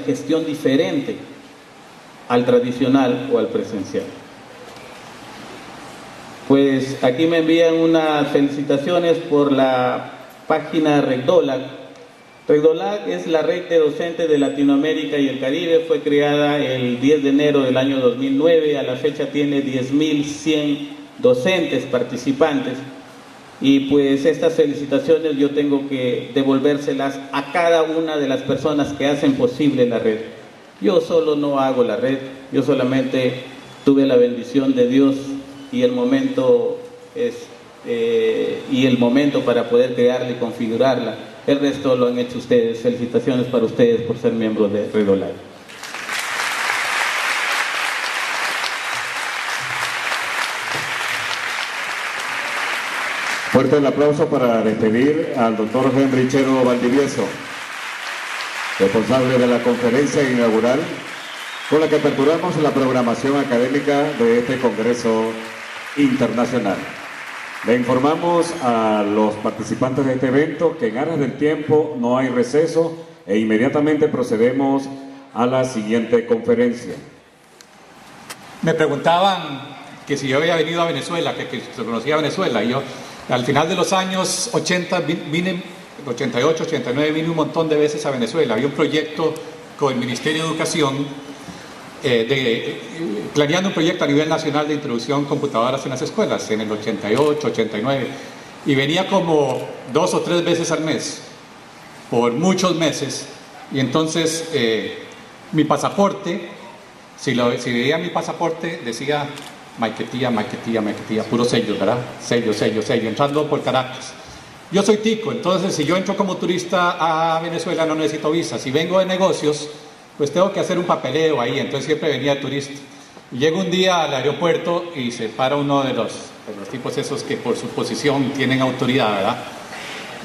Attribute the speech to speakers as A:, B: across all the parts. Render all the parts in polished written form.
A: gestión diferente al tradicional o al presencial. Pues aquí me envían unas felicitaciones por la página RecDoLAC. RecDoLAC es la red de docentes de Latinoamérica y el Caribe. Fue creada el 10 de enero del año 2009. A la fecha tiene 10.100 docentes participantes. Y pues estas felicitaciones yo tengo que devolvérselas a cada una de las personas que hacen posible la red. Yo solo no hago la red, yo solamente tuve la bendición de Dios y el momento para poder crearla y configurarla. El resto lo han hecho ustedes. Felicitaciones para ustedes por ser miembros de RecDoLAC.
B: Fuerte el aplauso para despedir al doctor Henry Chero Valdivieso, responsable de la conferencia inaugural con la que aperturamos la programación académica de este Congreso Internacional. Le informamos a los participantes de este evento que en aras del tiempo no hay receso e inmediatamente procedemos a la siguiente conferencia.
C: Me preguntaban que si yo había venido a Venezuela, que se conocía Venezuela, y yo al final de los años 80 vine, 88, 89, vine un montón de veces a Venezuela. Había un proyecto con el Ministerio de Educación, planeando un proyecto a nivel nacional de introducción computadoras en las escuelas, en el 88, 89, y venía como 2 o 3 veces al mes, por muchos meses, y entonces mi pasaporte, si veía mi pasaporte, decía Maiquetía, Maiquetía, Maiquetía, puros sellos, ¿verdad? Sello, sello, sello, entrando por Caracas. Yo soy tico, entonces si yo entro como turista a Venezuela no necesito visa. Si vengo de negocios, pues tengo que hacer un papeleo ahí, entonces siempre venía de turista. Y llego un día al aeropuerto y se para uno de los tipos esos que por su posición tienen autoridad, ¿verdad?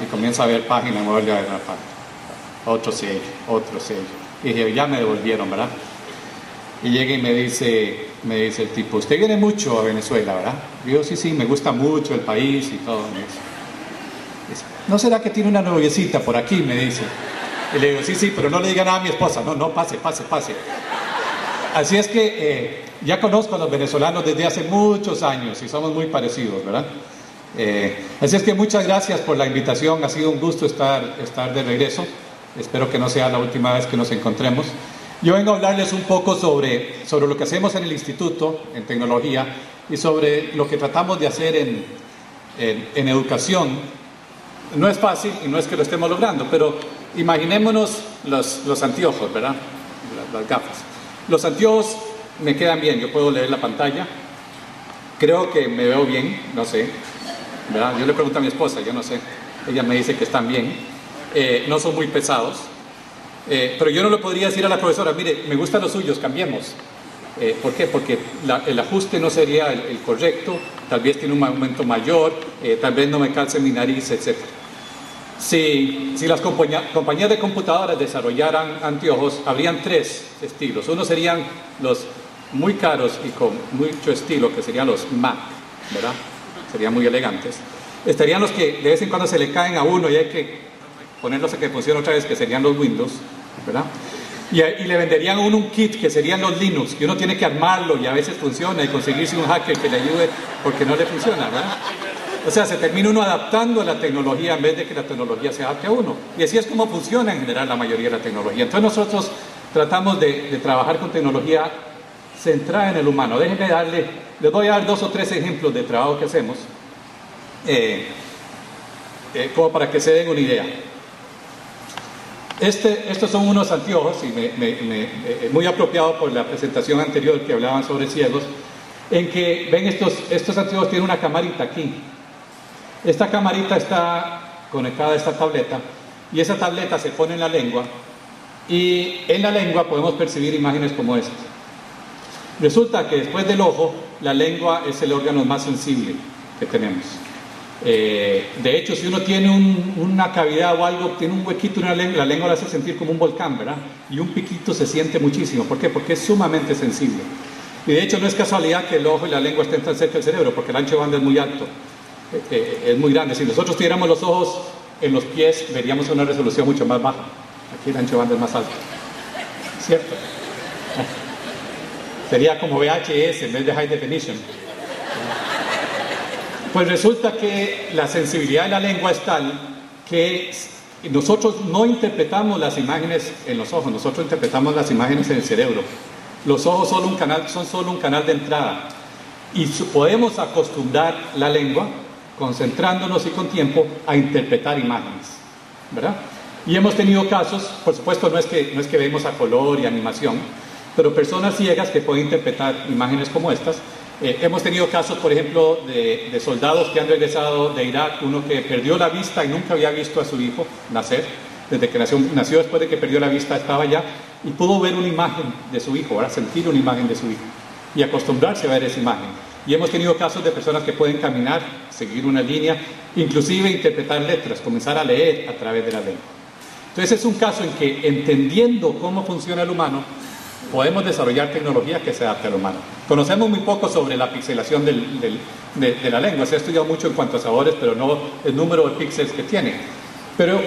C: Y comienza a ver página, me vuelve a ver una página. Otro sello, otro sello. Y dije, ya me devolvieron, ¿verdad? Y llega y me dice el tipo, usted viene mucho a Venezuela, ¿verdad? Y yo, sí, me gusta mucho el país y todo. Dice, ¿no será que tiene una noviecita por aquí? Me dice. Y le digo, sí, pero no le diga nada a mi esposa. No, pase. Así es que ya conozco a los venezolanos desde hace muchos años y somos muy parecidos, ¿verdad? Así es que muchas gracias por la invitación. Ha sido un gusto estar de regreso. Espero que no sea la última vez que nos encontremos. Yo vengo a hablarles un poco sobre lo que hacemos en el instituto, en tecnología, y sobre lo que tratamos de hacer en educación. No es fácil y no es que lo estemos logrando, pero imaginémonos los anteojos, ¿verdad? Las gafas. Los anteojos me quedan bien, yo puedo leer la pantalla, creo que me veo bien, no sé, ¿verdad? Yo le pregunto a mi esposa, yo no sé, ella me dice que están bien, no son muy pesados. Pero yo no le podría decir a la profesora, mire, me gustan los suyos, cambiemos. ¿Por qué? Porque el ajuste no sería el correcto, tal vez tiene un aumento mayor, tal vez no me calce mi nariz, etc. Si las compañías de computadoras desarrollaran anteojos, habrían 3 estilos. Uno serían los muy caros y con mucho estilo, que serían los Mac, ¿verdad? Serían muy elegantes. Estarían los que de vez en cuando se le caen a uno y hay que ponerlos a que funcione otra vez, que serían los Windows, ¿verdad? Y le venderían a uno un kit que serían los Linux, que uno tiene que armarlo y a veces funciona y conseguirse un hacker que le ayude porque no le funciona, ¿verdad? O sea, se termina uno adaptando a la tecnología en vez de que la tecnología se adapte a uno. Y así es como funciona en general la mayoría de la tecnología. Entonces nosotros tratamos de trabajar con tecnología centrada en el humano. Déjenme les voy a dar 2 o 3 ejemplos de trabajo que hacemos, como para que se den una idea. Estos son unos anteojos, y muy apropiado por la presentación anterior que hablaban sobre ciegos, en que, ven, estos anteojos tienen una camarita aquí. Esta camarita está conectada a esta tableta, y esa tableta se pone en la lengua, y en la lengua podemos percibir imágenes como esta. Resulta que después del ojo, la lengua es el órgano más sensible que tenemos. De hecho, si uno tiene una cavidad o algo, tiene un huequito en la lengua la hace sentir como un volcán, ¿verdad? Y un piquito se siente muchísimo. ¿Por qué? Porque es sumamente sensible. Y de hecho no es casualidad que el ojo y la lengua estén tan cerca del cerebro, porque el ancho de banda es muy alto, es muy grande. Si nosotros tuviéramos los ojos en los pies, veríamos una resolución mucho más baja. Aquí el ancho de banda es más alto. ¿cierto? Sería como VHS en vez de High Definition. Pues resulta que la sensibilidad de la lengua es tal que nosotros no interpretamos las imágenes en los ojos, nosotros interpretamos las imágenes en el cerebro. Los ojos son solo un canal de entrada y podemos acostumbrar la lengua, concentrándonos y con tiempo, a interpretar imágenes, ¿verdad? Y hemos tenido casos, por supuesto no es que vemos a color y animación, pero personas ciegas que pueden interpretar imágenes como estas. Hemos tenido casos, por ejemplo, de soldados que han regresado de Irak, uno que perdió la vista y nunca había visto a su hijo nacer, desde que nació después de que perdió la vista estaba allá, y pudo ver una imagen de su hijo, ¿verdad? Sentir una imagen de su hijo, y acostumbrarse a ver esa imagen. Y hemos tenido casos de personas que pueden caminar, seguir una línea, inclusive interpretar letras, comenzar a leer a través de la lengua. Entonces es un caso en que, entendiendo cómo funciona el humano, podemos desarrollar tecnología que se adapte al humano. Conocemos muy poco sobre la pixelación de la lengua. Se ha estudiado mucho en cuanto a sabores, pero no el número de píxeles que tiene. Pero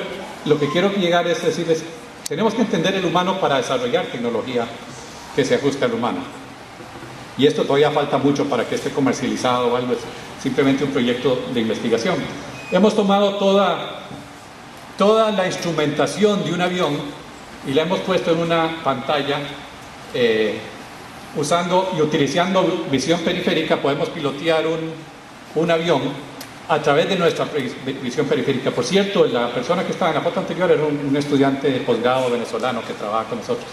C: lo que quiero llegar es decirles, tenemos que entender el humano para desarrollar tecnología que se ajuste al humano. Y esto todavía falta mucho para que esté comercializado o algo, es simplemente un proyecto de investigación. Hemos tomado toda la instrumentación de un avión y la hemos puesto en una pantalla. Usando y utilizando visión periférica podemos pilotear un avión a través de nuestra visión periférica. Por cierto, la persona que estaba en la foto anterior era un estudiante de posgrado venezolano que trabaja con nosotros.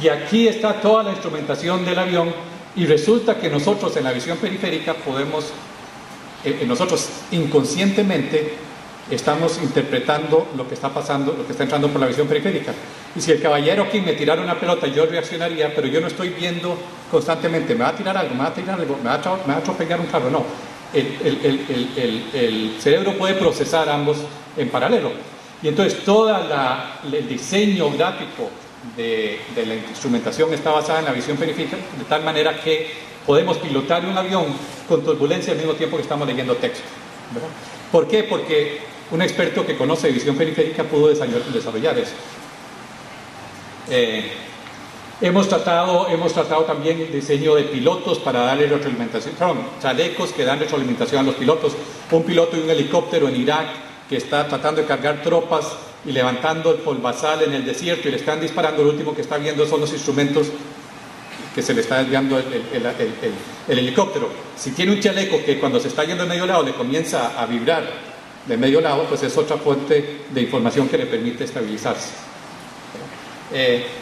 C: Y aquí está toda la instrumentación del avión y resulta que nosotros en la visión periférica podemos, nosotros inconscientemente estamos interpretando lo que está pasando, lo que está entrando por la visión periférica. Y si el caballero aquí me tirara una pelota, yo reaccionaría, pero yo no estoy viendo constantemente, me va a tirar algo, me va a atropellar un carro. No, el cerebro puede procesar ambos en paralelo. Y entonces todo el diseño gráfico de la instrumentación está basada en la visión periférica, de tal manera que podemos pilotar un avión con turbulencia al mismo tiempo que estamos leyendo texto, ¿verdad? ¿Por qué? Porque un experto que conoce visión periférica pudo desarrollar eso. Hemos tratado también el diseño de pilotos para darle retroalimentación, chalecos que dan retroalimentación a los pilotos. Un piloto de un helicóptero en Irak que está tratando de cargar tropas y levantando el polvazal en el desierto y le están disparando, lo último que está viendo son los instrumentos que se le está desviando el helicóptero. Si tiene un chaleco que cuando se está yendo de medio lado le comienza a vibrar de medio lado, pues es otra fuente de información que le permite estabilizarse.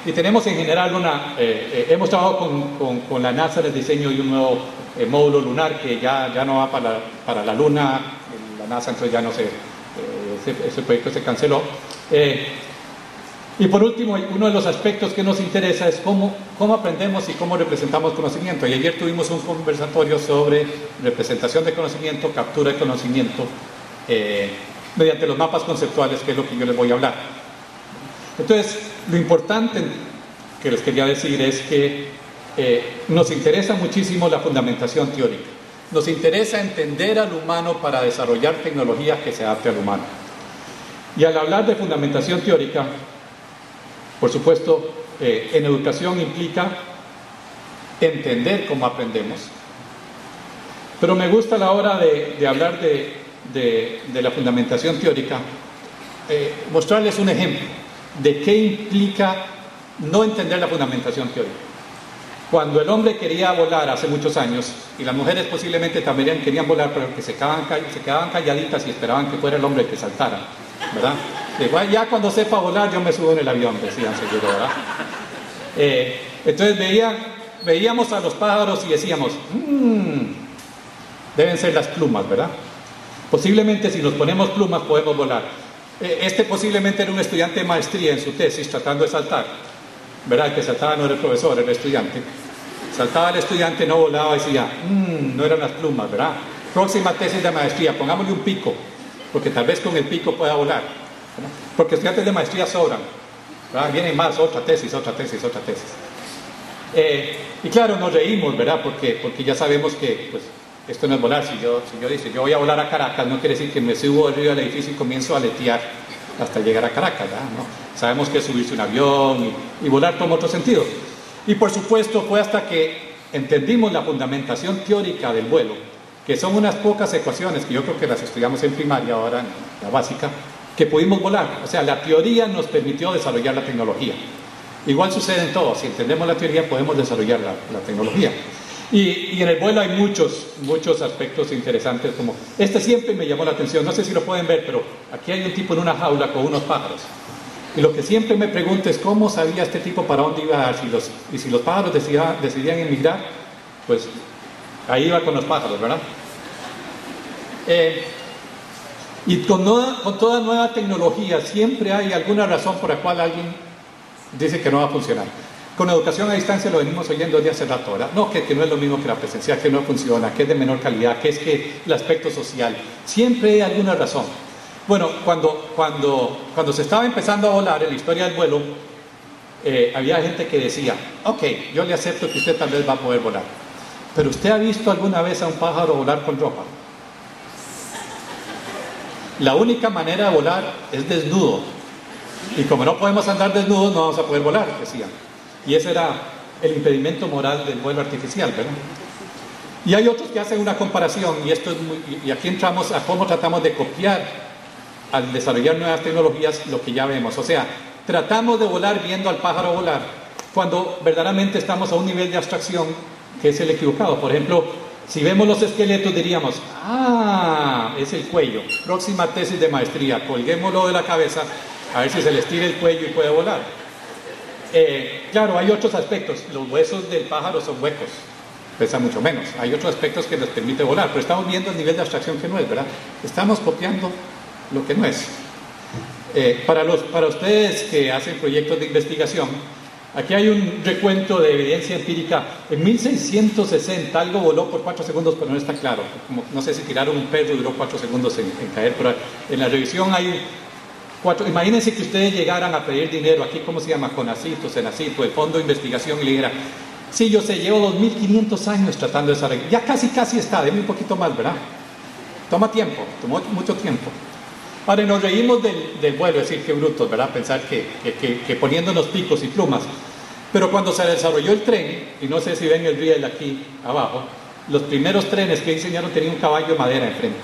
C: Y tenemos en general hemos trabajado con la NASA en el diseño de un nuevo módulo lunar que ya no va para la Luna. La NASA entonces ya no ese proyecto se canceló. Y por último, uno de los aspectos que nos interesa es cómo aprendemos y cómo representamos conocimiento. Y ayer tuvimos un conversatorio sobre representación de conocimiento, captura de conocimiento, mediante los mapas conceptuales, que es lo que yo les voy a hablar. Entonces, lo importante que les quería decir es que nos interesa muchísimo la fundamentación teórica. Nos interesa entender al humano para desarrollar tecnologías que se adapten al humano. Y al hablar de fundamentación teórica, por supuesto, en educación implica entender cómo aprendemos. Pero me gusta a la hora de hablar de la fundamentación teórica, mostrarles un ejemplo de qué implica no entender la fundamentación teórica. Cuando el hombre quería volar hace muchos años, y las mujeres posiblemente también querían volar, pero que se quedaban calladitas y esperaban que fuera el hombre el que saltara, ¿verdad? Igual ya cuando sepa volar yo me subo en el avión, decían seguro, ¿verdad? Entonces veíamos a los pájaros y decíamos, deben ser las plumas, ¿verdad? Posiblemente si nos ponemos plumas podemos volar. Posiblemente era un estudiante de maestría en su tesis tratando de saltar, ¿verdad? El que saltaba no era el profesor, era el estudiante. Saltaba el estudiante, no volaba, decía, no eran las plumas, ¿verdad? Próxima tesis de maestría, pongámosle un pico, porque tal vez con el pico pueda volar, ¿verdad? Porque estudiantes de maestría sobran, ¿verdad? Vienen más, otra tesis. Y claro, nos reímos, ¿verdad? Porque ya sabemos que pues, esto no es volar. Si yo voy a volar a Caracas, no quiere decir que me subo arriba del edificio y comienzo a aletear, hasta llegar a Caracas, ¿verdad? ¿No? Sabemos que es subirse un avión y volar toma otro sentido. Y por supuesto fue hasta que entendimos la fundamentación teórica del vuelo, que son unas pocas ecuaciones que yo creo que las estudiamos en primaria ahora, en la básica, que pudimos volar. O sea, la teoría nos permitió desarrollar la tecnología. Igual sucede en todo, si entendemos la teoría podemos desarrollar la tecnología. Y en el vuelo hay muchos aspectos interesantes, como este siempre me llamó la atención, no sé si lo pueden ver, pero aquí hay un tipo en una jaula con unos pájaros. Y lo que siempre me pregunto es cómo sabía este tipo para dónde iba a ir, si los pájaros decidían emigrar, pues ahí iba con los pájaros, ¿verdad? Y con toda nueva tecnología siempre hay alguna razón por la cual alguien dice que no va a funcionar. Con educación a distancia lo venimos oyendo desde hace rato, ¿verdad? No, que no es lo mismo que la presencial, que no funciona, que es de menor calidad, que es que el aspecto social. Siempre hay alguna razón. Bueno, cuando se estaba empezando a volar en la historia del vuelo, había gente que decía, ok, yo le acepto que usted tal vez va a poder volar, pero ¿usted ha visto alguna vez a un pájaro volar con ropa? La única manera de volar es desnudo, y como no podemos andar desnudos no vamos a poder volar, decían. Y ese era el impedimento moral del vuelo artificial, ¿verdad? Y hay otros que hacen una comparación, y aquí entramos a cómo tratamos de copiar al desarrollar nuevas tecnologías lo que ya vemos. O sea, tratamos de volar viendo al pájaro volar, cuando verdaderamente estamos a un nivel de abstracción que es el equivocado. Por ejemplo, si vemos los esqueletos diríamos, es el cuello, próxima tesis de maestría, colguémoslo de la cabeza, a ver si se le estira el cuello y puede volar. Claro, hay otros aspectos, los huesos del pájaro son huecos, pesa mucho menos, hay otros aspectos que les permite volar, pero estamos viendo el nivel de abstracción que no es, ¿verdad? Estamos copiando lo que no es. Para ustedes que hacen proyectos de investigación, aquí hay un recuento de evidencia empírica. En 1660 algo voló por 4 segundos, pero no está claro. Como, no sé si tiraron un perro y duró 4 segundos en caer, pero en la revisión hay 4. Imagínense que ustedes llegaran a pedir dinero, aquí ¿cómo se llama? CONACYT o CENACYT, o el Fondo de Investigación, y le dijera, sí, yo sé, llevo 2500 años tratando de desarrollar, ya casi está, deme un poquito más, ¿verdad? Toma tiempo, tomó mucho tiempo. Ahora, nos reímos del vuelo, es decir, qué brutos, ¿verdad? Pensar que poniéndonos picos y plumas. Pero cuando se desarrolló el tren, y no sé si ven el riel aquí abajo, los primeros trenes que diseñaron tenían un caballo de madera enfrente.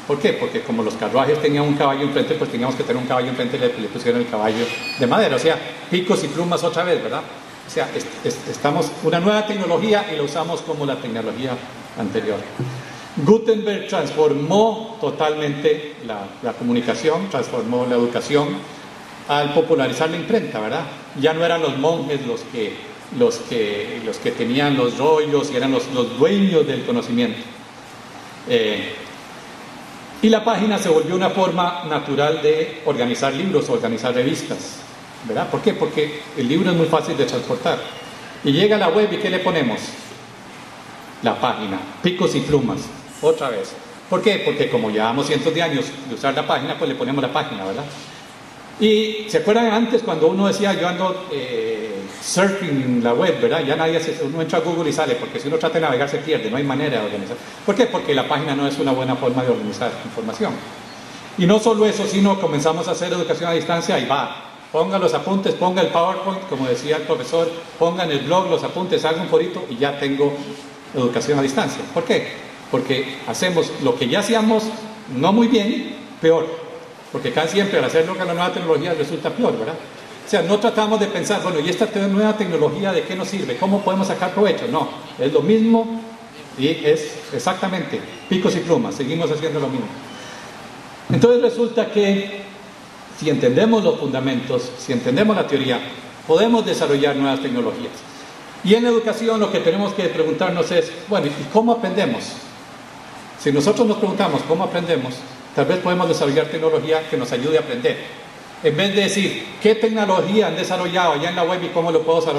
C: ¿Por qué? Porque como los carruajes tenían un caballo enfrente, pues teníamos que tener un caballo enfrente y le pusieron el caballo de madera. O sea, picos y plumas otra vez, ¿verdad? O sea, estamos una nueva tecnología y la usamos como la tecnología anterior. Gutenberg transformó totalmente la comunicación, transformó la educación al popularizar la imprenta, ¿verdad? Ya no eran los monjes los que tenían los rollos y eran los dueños del conocimiento. Y la página se volvió una forma natural de organizar libros, organizar revistas, ¿verdad? ¿Por qué? Porque el libro es muy fácil de transportar. Y llega a la web y ¿qué le ponemos? La página, picos y plumas. Otra vez. ¿Por qué? Porque como llevamos cientos de años de usar la página, pues le ponemos la página, ¿verdad? Y ¿se acuerdan antes cuando uno decía yo ando surfing en la web, ¿verdad? Ya uno entra a Google y sale, porque si uno trata de navegar se pierde, no hay manera de organizar. ¿Por qué? Porque la página no es una buena forma de organizar información. Y no solo eso, sino comenzamos a hacer educación a distancia y va. Ponga los apuntes, ponga el PowerPoint, como decía el profesor, ponga en el blog los apuntes, haga un forito y ya tengo educación a distancia. ¿Por qué? Porque hacemos lo que ya hacíamos no muy bien, peor. Porque casi siempre al hacerlo con la nueva tecnología resulta peor, ¿verdad? O sea, no tratamos de pensar, bueno, ¿y esta nueva tecnología de qué nos sirve? ¿Cómo podemos sacar provecho? No, es lo mismo y es exactamente picos y plumas, seguimos haciendo lo mismo. Entonces resulta que si entendemos los fundamentos, si entendemos la teoría, podemos desarrollar nuevas tecnologías. Y en la educación lo que tenemos que preguntarnos es, bueno, ¿y cómo aprendemos? Si nosotros nos preguntamos cómo aprendemos, tal vez podemos desarrollar tecnología que nos ayude a aprender. En vez de decir, ¿qué tecnología han desarrollado allá en la web y cómo lo puedo usar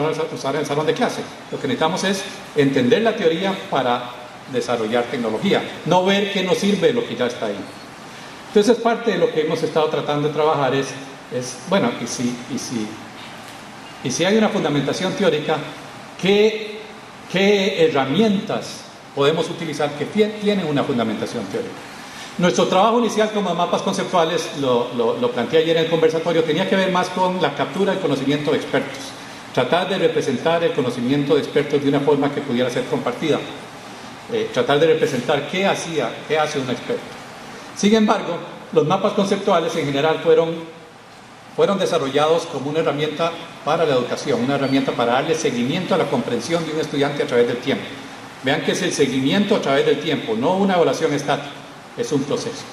C: en el salón de clase? Lo que necesitamos es entender la teoría para desarrollar tecnología, no ver qué nos sirve lo que ya está ahí. Entonces, parte de lo que hemos estado tratando de trabajar es bueno, y si hay una fundamentación teórica, ¿qué herramientas podemos utilizar que tienen una fundamentación teórica? Nuestro trabajo inicial como mapas conceptuales, lo planteé ayer en el conversatorio, tenía que ver más con la captura del conocimiento de expertos. Tratar de representar el conocimiento de expertos de una forma que pudiera ser compartida. Tratar de representar qué hace un experto. Sin embargo, los mapas conceptuales en general fueron desarrollados como una herramienta para la educación, una herramienta para darle seguimiento a la comprensión de un estudiante a través del tiempo. Vean que es el seguimiento a través del tiempo, no una evaluación estática, es un proceso.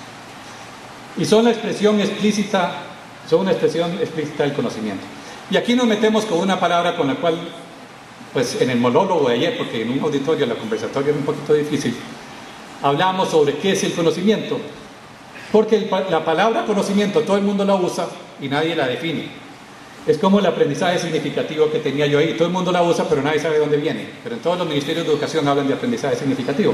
C: Y son una expresión explícita del conocimiento. Y aquí nos metemos con una palabra con la cual, pues en el monólogo de ayer, porque en un auditorio, la conversatorio era un poquito difícil, hablamos sobre qué es el conocimiento. Porque la palabra conocimiento todo el mundo la usa y nadie la define. Es como el aprendizaje significativo que tenía yo ahí. Todo el mundo la usa, pero nadie sabe de dónde viene. Pero en todos los ministerios de educación hablan de aprendizaje significativo.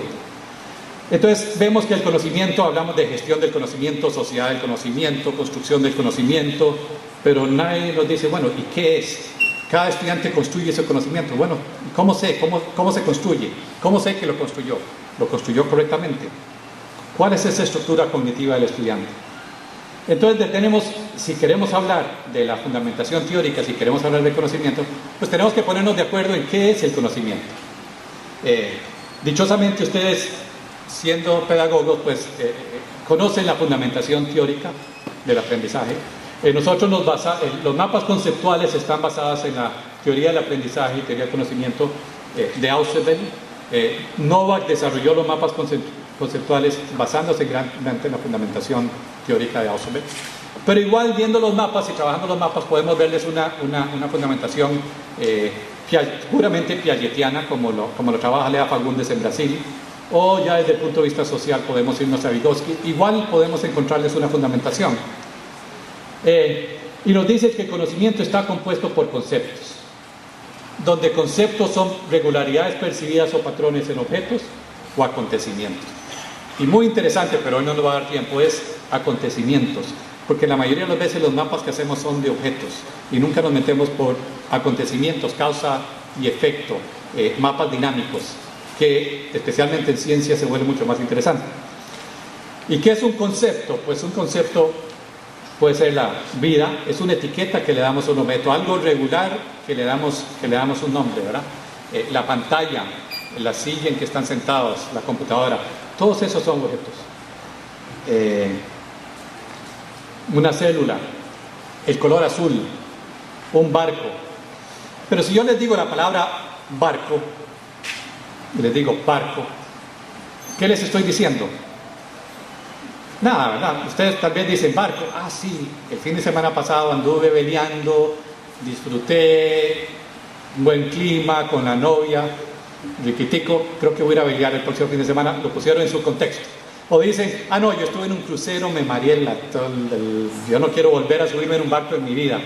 C: Entonces vemos que el conocimiento, hablamos de gestión del conocimiento, sociedad del conocimiento, construcción del conocimiento, pero nadie nos dice, bueno, ¿y qué es? Cada estudiante construye ese conocimiento. Bueno, ¿cómo sé? ¿Cómo se construye? ¿Cómo sé que lo construyó? ¿Lo construyó correctamente? ¿Cuál es esa estructura cognitiva del estudiante? Entonces si queremos hablar de la fundamentación teórica, si queremos hablar de conocimiento, pues tenemos que ponernos de acuerdo en qué es el conocimiento. Dichosamente ustedes, siendo pedagogos, pues conocen la fundamentación teórica del aprendizaje. Nosotros los mapas conceptuales están basados en la teoría del aprendizaje y teoría del conocimiento de Ausubel. Novak desarrolló los mapas conceptuales basándose grandemente en la fundamentación teórica de Ausubel. Pero igual, viendo los mapas y trabajando los mapas, podemos verles una fundamentación puramente piagetiana, como lo trabaja Lea Fagundes en Brasil, o ya desde el punto de vista social podemos irnos a Vygotsky. Igual podemos encontrarles una fundamentación. Y nos dice que el conocimiento está compuesto por conceptos, donde conceptos son regularidades percibidas o patrones en objetos o acontecimientos. Y muy interesante, pero hoy no nos va a dar tiempo, es acontecimientos, porque la mayoría de las veces los mapas que hacemos son de objetos y nunca nos metemos por acontecimientos, causa y efecto, mapas dinámicos, que especialmente en ciencia se vuelve mucho más interesante. ¿Y qué es un concepto? Pues un concepto puede ser la vida, es una etiqueta que le damos a un objeto, algo regular que le damos un nombre, ¿verdad? La pantalla, la silla en que están sentados, la computadora, todos esos son objetos. Una célula, el color azul, un barco. Pero si yo les digo la palabra barco, les digo barco, ¿qué les estoy diciendo? Nada, ¿verdad? Ustedes tal vez dicen barco. Ah, sí, el fin de semana pasado anduve veleando, disfruté, un buen clima con la novia, riquitico, creo que voy a ir a velear el próximo fin de semana. Lo pusieron en su contexto. O dicen, ah, no, yo estuve en un crucero, me mareé, yo no quiero volver a subirme en un barco en mi vida.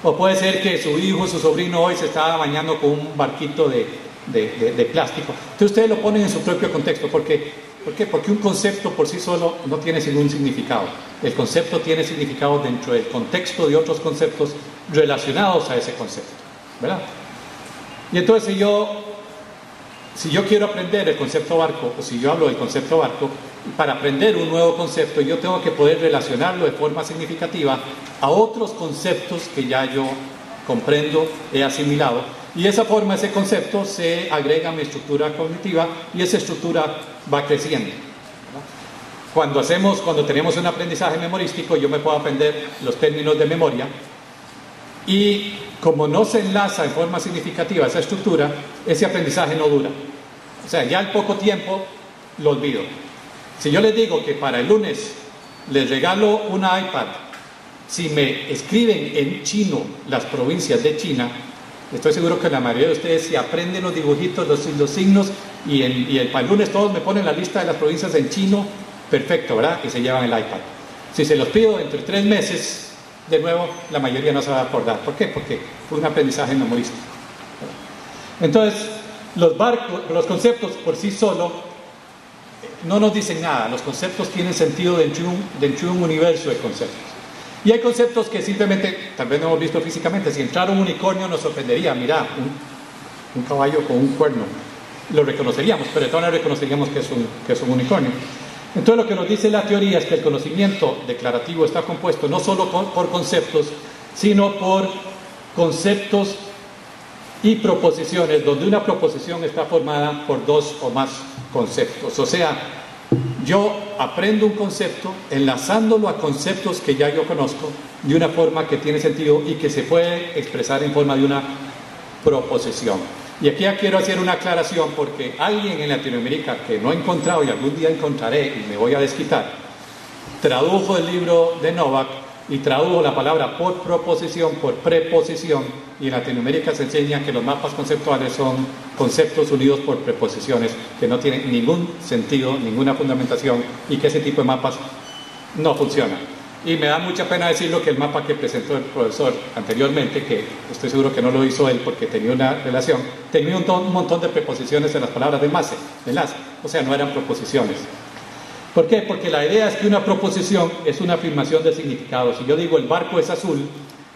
C: O puede ser que su hijo, su sobrino hoy se estaba bañando con un barquito de plástico. Entonces ustedes lo ponen en su propio contexto. ¿Por qué? Porque un concepto por sí solo no tiene ningún significado. El concepto tiene significado dentro del contexto de otros conceptos relacionados a ese concepto, ¿verdad? Y entonces si yo quiero aprender el concepto barco, o si yo hablo del concepto barco, para aprender un nuevo concepto yo tengo que poder relacionarlo de forma significativa a otros conceptos que ya yo comprendo, he asimilado, y de esa forma ese concepto se agrega a mi estructura cognitiva y esa estructura va creciendo. Cuando tenemos un aprendizaje memorístico, yo me puedo aprender los términos de memoria y como no se enlaza en forma significativa esa estructura, ese aprendizaje no dura. O sea, ya al poco tiempo lo olvido. Si yo les digo que para el lunes les regalo una iPad, si me escriben en chino las provincias de China, estoy seguro que la mayoría de ustedes se aprenden los dibujitos, los signos, y para el lunes todos me ponen la lista de las provincias en chino, perfecto, ¿verdad? Y se llevan el iPad. Si se los pido entre 3 meses, de nuevo, la mayoría no se va a acordar. ¿Por qué? Porque fue un aprendizaje memorístico. Entonces, los conceptos por sí solo no nos dicen nada. Los conceptos tienen sentido dentro de un universo de conceptos. Y hay conceptos que simplemente, tal vez no hemos visto físicamente. Si entrara un unicornio nos sorprendería. Mira, un caballo con un cuerno. Lo reconoceríamos, pero de todas maneras reconoceríamos que es un unicornio. Entonces lo que nos dice la teoría es que el conocimiento declarativo está compuesto no solo por conceptos, sino por conceptos y proposiciones, donde una proposición está formada por dos o más conceptos. O sea, yo aprendo un concepto enlazándolo a conceptos que ya yo conozco de una forma que tiene sentido y que se puede expresar en forma de una proposición. Y aquí ya quiero hacer una aclaración porque alguien en Latinoamérica que no he encontrado y algún día encontraré y me voy a desquitar, tradujo el libro de Novak y tradujo la palabra por proposición, por preposición, y en Latinoamérica se enseña que los mapas conceptuales son conceptos unidos por preposiciones que no tienen ningún sentido, ninguna fundamentación y que ese tipo de mapas no funcionan. Y me da mucha pena decirlo que el mapa que presentó el profesor anteriormente, que estoy seguro que no lo hizo él porque tenía una relación, tenía un montón de preposiciones en las palabras de enlace, o sea, no eran proposiciones. ¿Por qué? Porque la idea es que una proposición es una afirmación de significado. Si yo digo el barco es azul,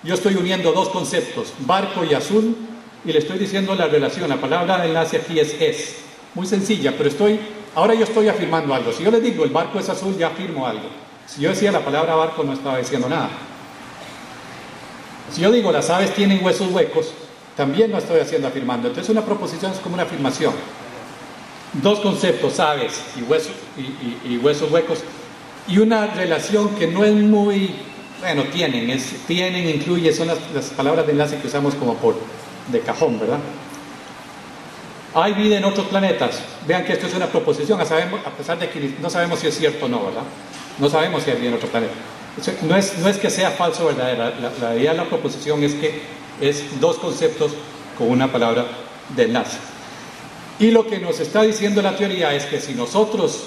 C: yo estoy uniendo dos conceptos, barco y azul, y le estoy diciendo la relación. La palabra de enlace aquí es. Muy sencilla, pero ahora yo estoy afirmando algo. Si yo les digo el barco es azul, ya afirmo algo. Si yo decía la palabra barco, no estaba diciendo nada. Si yo digo las aves tienen huesos huecos, también no estoy afirmando. Entonces una proposición es como una afirmación. Dos conceptos, aves y huesos huecos, y una relación que no es muy, bueno, tienen, incluye, son las palabras de enlace que usamos como de cajón, ¿verdad? Hay vida en otros planetas. Vean que esto es una proposición, a pesar de que no sabemos si es cierto o no, ¿verdad? No sabemos si hay vida en otro planeta. No es que sea falso o verdadera, la idea de la proposición es que es dos conceptos con una palabra de enlace. Y lo que nos está diciendo la teoría es que si nosotros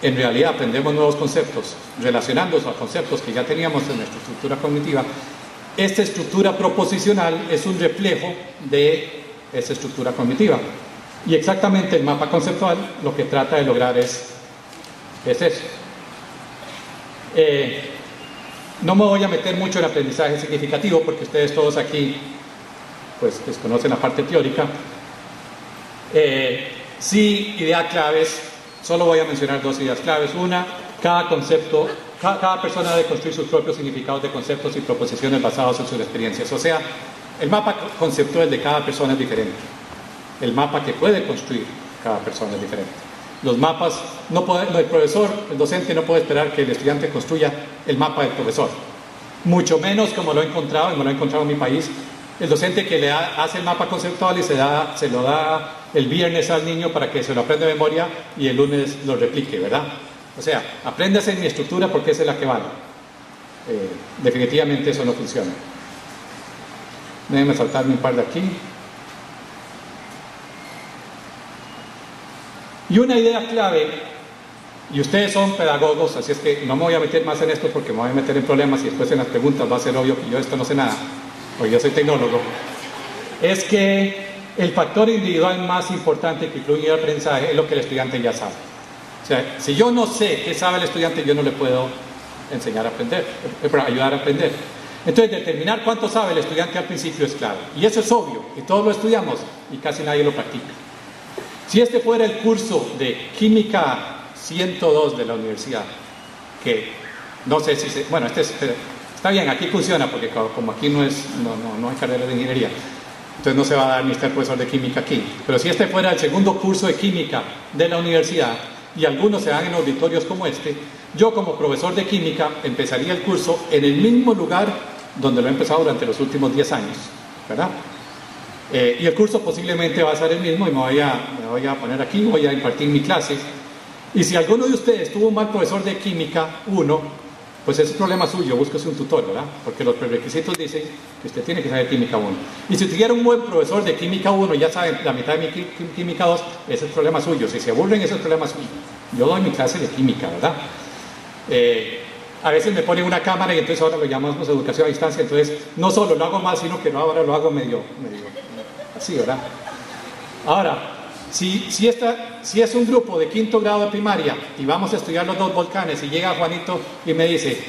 C: en realidad aprendemos nuevos conceptos, relacionándolos a conceptos que ya teníamos en nuestra estructura cognitiva, esta estructura proposicional es un reflejo de esa estructura cognitiva. Y exactamente el mapa conceptual lo que trata de lograr es eso. No me voy a meter mucho en aprendizaje significativo porque ustedes todos aquí pues desconocen la parte teórica. Sí, ideas claves, solo voy a mencionar dos ideas claves. Una, cada persona debe construir sus propios significados de conceptos y proposiciones basados en sus experiencias. O sea, el mapa conceptual de cada persona es diferente. El mapa que puede construir cada persona es diferente. Los mapas, el docente no puede esperar que el estudiante construya el mapa del profesor. Mucho menos como lo he encontrado, y me lo he encontrado en mi país, el docente que le hace el mapa conceptual y se lo da el viernes al niño para que se lo aprenda de memoria y el lunes lo replique, ¿verdad? O sea, apréndase en mi estructura porque esa es la que vale. Definitivamente eso no funciona. Déjenme saltarme un par de aquí. Y una idea clave, y ustedes son pedagogos, así es que no me voy a meter más en esto porque me voy a meter en problemas y después en las preguntas va a ser obvio que yo esto no sé nada, porque yo soy tecnólogo, es que el factor individual más importante que influye en el aprendizaje es lo que el estudiante ya sabe. O sea, si yo no sé qué sabe el estudiante, yo no le puedo enseñar a aprender, ayudar a aprender. Entonces, determinar cuánto sabe el estudiante al principio es clave. Y eso es obvio, y todos lo estudiamos y casi nadie lo practica. Si este fuera el curso de Química 102 de la universidad, que no sé si bueno, está bien, aquí funciona, porque como aquí no hay carrera de ingeniería, entonces no se va a dar ni estar profesor de química aquí. Pero si este fuera el segundo curso de química de la universidad, y algunos se dan en auditorios como este, yo como profesor de química empezaría el curso en el mismo lugar donde lo he empezado durante los últimos 10 años, ¿verdad? Y el curso posiblemente va a ser el mismo y me voy a poner aquí, voy a impartir mi clase. Y si alguno de ustedes tuvo un mal profesor de química 1, pues ese es problema suyo, búsquese un tutor, ¿verdad? Porque los prerequisitos dicen que usted tiene que saber química 1. Y si tuviera un buen profesor de química 1 y ya saben la mitad de mi química 2, ese es problema suyo. Si se aburren, ese es problema suyo. Yo doy mi clase de química, ¿verdad? A veces me ponen una cámara y entonces ahora lo llamamos educación a distancia. Entonces no solo lo hago más, sino que ahora lo hago medio así, ¿verdad? Ahora, si es un grupo de 5º grado de primaria y vamos a estudiar los 2 volcanes y llega Juanito y me dice,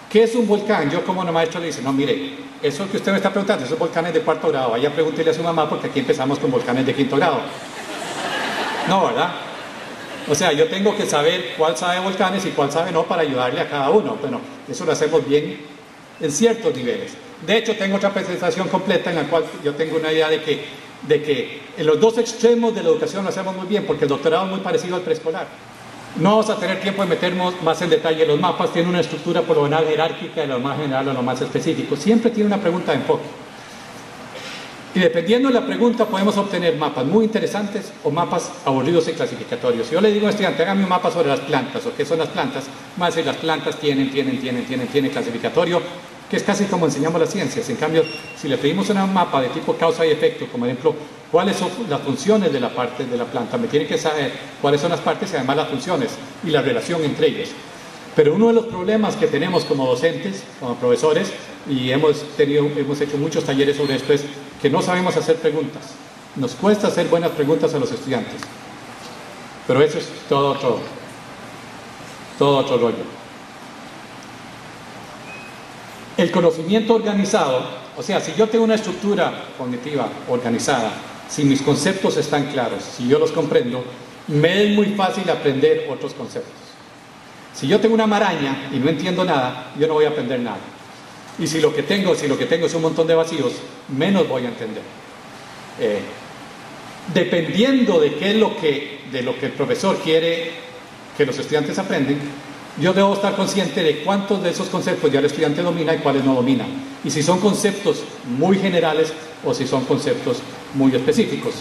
C: ¿qué es un volcán? Yo como maestro le dice, no, mire, eso que usted me está preguntando, esos volcanes de 4º grado, vaya pregúntele a su mamá porque aquí empezamos con volcanes de 5º grado. No, ¿verdad? O sea, yo tengo que saber cuál sabe volcanes y cuál sabe no para ayudarle a cada uno. Bueno, eso lo hacemos bien en ciertos niveles. De hecho, tengo otra presentación completa en la cual yo tengo una idea de que en los dos extremos de la educación lo hacemos muy bien, porque el doctorado es muy parecido al preescolar. No vamos a tener tiempo de meternos más en detalle. Los mapas tienen una estructura por lo general jerárquica, de lo más general a lo más específico. Siempre tiene una pregunta de enfoque. Y dependiendo de la pregunta podemos obtener mapas muy interesantes o mapas aburridos y clasificatorios. Si yo le digo a un estudiante, hágame un mapa sobre las plantas o qué son las plantas, más si las plantas tienen clasificatorio, que es casi como enseñamos las ciencias. En cambio, si le pedimos un mapa de tipo causa y efecto, como ejemplo, cuáles son las funciones de la parte de la planta, me tiene que saber cuáles son las partes y además las funciones y la relación entre ellas. Pero uno de los problemas que tenemos como docentes, como profesores, y hemos hecho muchos talleres sobre esto, es que no sabemos hacer preguntas. Nos cuesta hacer buenas preguntas a los estudiantes. Pero eso es todo otro rollo. El conocimiento organizado, o sea, si yo tengo una estructura cognitiva organizada, si mis conceptos están claros, si yo los comprendo, me es muy fácil aprender otros conceptos. Si yo tengo una maraña y no entiendo nada, yo no voy a aprender nada. Y si lo que tengo es un montón de vacíos, menos voy a entender. Dependiendo de qué es de lo que el profesor quiere que los estudiantes aprenden, yo debo estar consciente de cuántos de esos conceptos ya el estudiante domina y cuáles no domina. Y si son conceptos muy generales o si son conceptos muy específicos.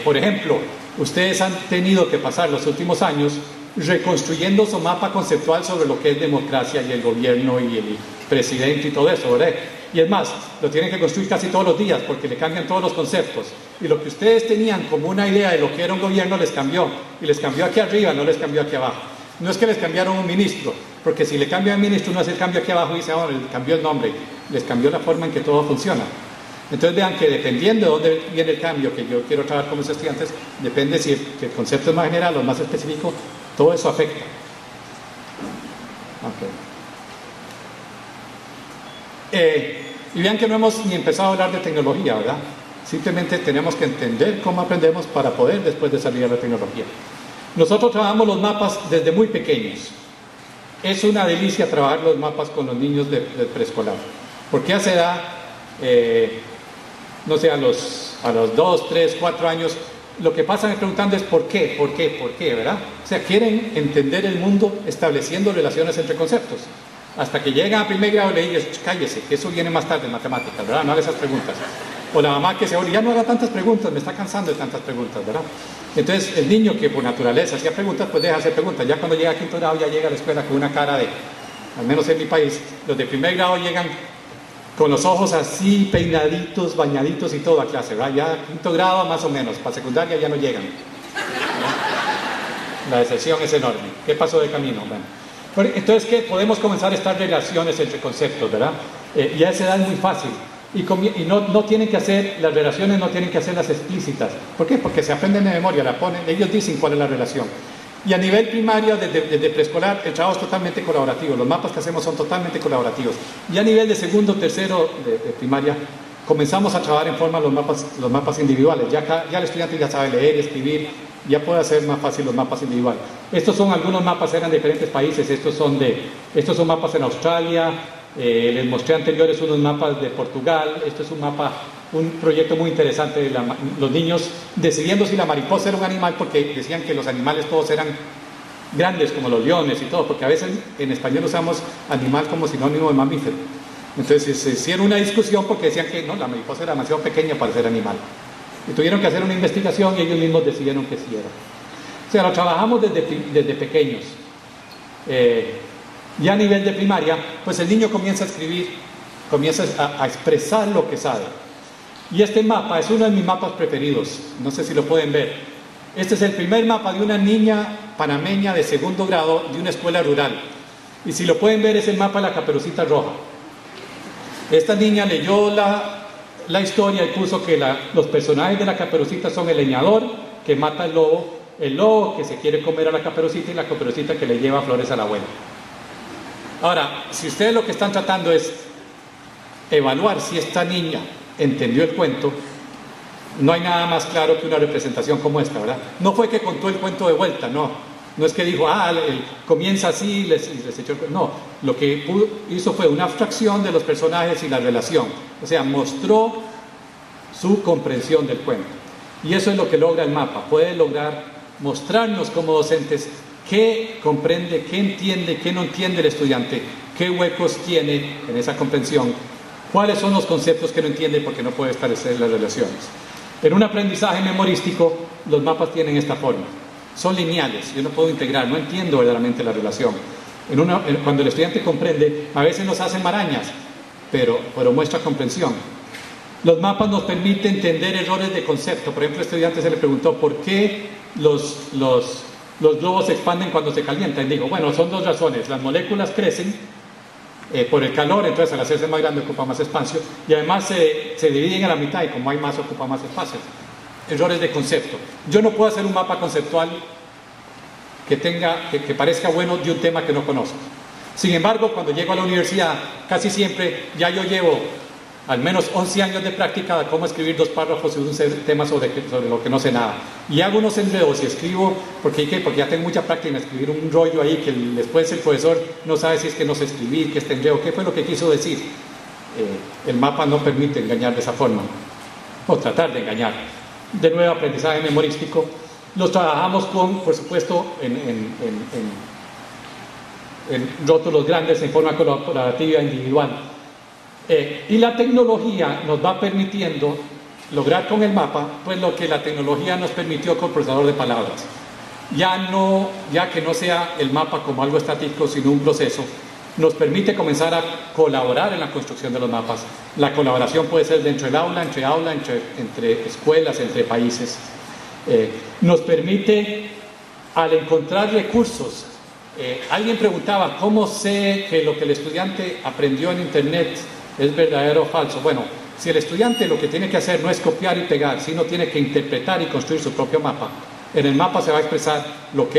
C: Por ejemplo, ustedes han tenido que pasar los últimos años reconstruyendo su mapa conceptual sobre lo que es democracia y el gobierno y el presidente y todo eso, ¿verdad? Y es más, lo tienen que construir casi todos los días porque le cambian todos los conceptos. Y lo que ustedes tenían como una idea de lo que era un gobierno les cambió. Y les cambió aquí arriba, no les cambió aquí abajo. No es que les cambiaron un ministro, porque si le cambian un ministro uno hace el cambio aquí abajo y dice, ahora les cambió el nombre. Les cambió la forma en que todo funciona. Entonces vean que dependiendo de dónde viene el cambio que yo quiero trabajar con mis estudiantes, depende si el concepto es más general o más específico, todo eso afecta. Y vean que no hemos ni empezado a hablar de tecnología, ¿verdad? Simplemente tenemos que entender cómo aprendemos para poder después desarrollar la tecnología. Nosotros trabajamos los mapas desde muy pequeños. Es una delicia trabajar los mapas con los niños de preescolar, porque a esa edad, no sé, a los 2, 3, 4 años, lo que pasan preguntando es ¿por qué? ¿Por qué? ¿Por qué? ¿Verdad? O sea, quieren entender el mundo estableciendo relaciones entre conceptos. Hasta que llegan a primer grado y le dices, cállese, que eso viene más tarde en matemáticas, ¿verdad? No haga esas preguntas. O la mamá que se oye, ya no haga tantas preguntas, me está cansando de tantas preguntas, ¿verdad? Entonces, el niño que por naturaleza hacía preguntas, pues deja de hacer preguntas. Ya cuando llega a quinto grado, ya llega a la escuela con una cara de, al menos en mi país, los de primer grado llegan con los ojos así, peinaditos, bañaditos y todo a clase, ¿verdad? Ya quinto grado más o menos, para secundaria ya no llegan. La decepción es enorme. ¿Qué pasó de camino? Bueno, entonces, ¿qué? Podemos comenzar estas relaciones entre conceptos, ¿verdad? Y a esa edad es muy fácil. Y no tienen que hacer, las relaciones no tienen que hacerlas explícitas. ¿Por qué? Porque se aprenden de memoria, la ponen, ellos dicen cuál es la relación. Y a nivel primario, desde preescolar, el trabajo es totalmente colaborativo, los mapas que hacemos son totalmente colaborativos. Y a nivel de segundo, tercero de primaria, comenzamos a trabajar en forma los mapas individuales. Ya el estudiante ya sabe leer, escribir, ya puede hacer más fácil los mapas individuales. Estos son algunos mapas, eran de diferentes países, estos son mapas en Australia. Les mostré anteriores unos mapas de Portugal. Esto es un proyecto muy interesante de los niños decidiendo si la mariposa era un animal, porque decían que los animales todos eran grandes como los leones y todo, porque a veces en español usamos animal como sinónimo de mamífero. Entonces se hicieron una discusión porque decían que no, la mariposa era demasiado pequeña para ser animal y tuvieron que hacer una investigación y ellos mismos decidieron que sí era. O sea, lo trabajamos desde pequeños. Ya a nivel de primaria, pues el niño comienza a escribir, comienza a expresar lo que sabe. Y este mapa es uno de mis mapas preferidos, no sé si lo pueden ver. Este es el primer mapa de una niña panameña de segundo grado de una escuela rural. Y si lo pueden ver es el mapa de la Caperucita Roja. Esta niña leyó la historia y puso que los personajes de la Caperucita son el leñador que mata al lobo, el lobo que se quiere comer a la Caperucita y la Caperucita que le lleva flores a la abuela. Ahora, si ustedes lo que están tratando es evaluar si esta niña entendió el cuento, no hay nada más claro que una representación como esta, ¿verdad? No fue que contó el cuento de vuelta, no. No es que dijo, comienza así y les echó... No, lo que hizo fue una abstracción de los personajes y la relación. O sea, mostró su comprensión del cuento. Y eso es lo que logra el mapa. Puede lograr mostrarnos como docentes qué comprende, qué entiende, qué no entiende el estudiante, qué huecos tiene en esa comprensión, cuáles son los conceptos que no entiende porque no puede establecer las relaciones. En un aprendizaje memorístico, los mapas tienen esta forma. Son lineales, yo no puedo integrar, no entiendo verdaderamente la relación. Cuando el estudiante comprende, a veces nos hacen marañas, pero muestra comprensión. Los mapas nos permiten entender errores de concepto. Por ejemplo, al estudiante se le preguntó por qué los globos se expanden cuando se calientan. Y dijo, bueno, son dos razones. Las moléculas crecen por el calor, entonces al hacerse más grande ocupa más espacio. Y además se dividen a la mitad y como hay más ocupa más espacio. Errores de concepto. Yo no puedo hacer un mapa conceptual que parezca bueno de un tema que no conozco. Sin embargo, cuando llego a la universidad, casi siempre ya yo llevo al menos 11 años de práctica de cómo escribir 2 párrafos sobre un tema sobre lo que no sé nada. Y hago unos enredos y escribo, porque ya tengo mucha práctica en escribir un rollo ahí que después el profesor no sabe si es que no sé escribir, que este enredo, qué fue lo que quiso decir. El mapa no permite engañar de esa forma, o tratar de engañar. De nuevo, aprendizaje memorístico. Los trabajamos por supuesto, en rótulos grandes, en forma colaborativa, individual. Y la tecnología nos va permitiendo lograr con el mapa, pues lo que la tecnología nos permitió con el procesador de palabras. Ya que no sea el mapa como algo estático, sino un proceso, nos permite comenzar a colaborar en la construcción de los mapas. La colaboración puede ser dentro del aula, entre escuelas, entre países. Nos permite, al encontrar recursos, alguien preguntaba, ¿cómo sé que lo que el estudiante aprendió en Internet es verdadero o falso? Bueno, si el estudiante lo que tiene que hacer no es copiar y pegar, sino tiene que interpretar y construir su propio mapa, en el mapa se va a expresar lo que él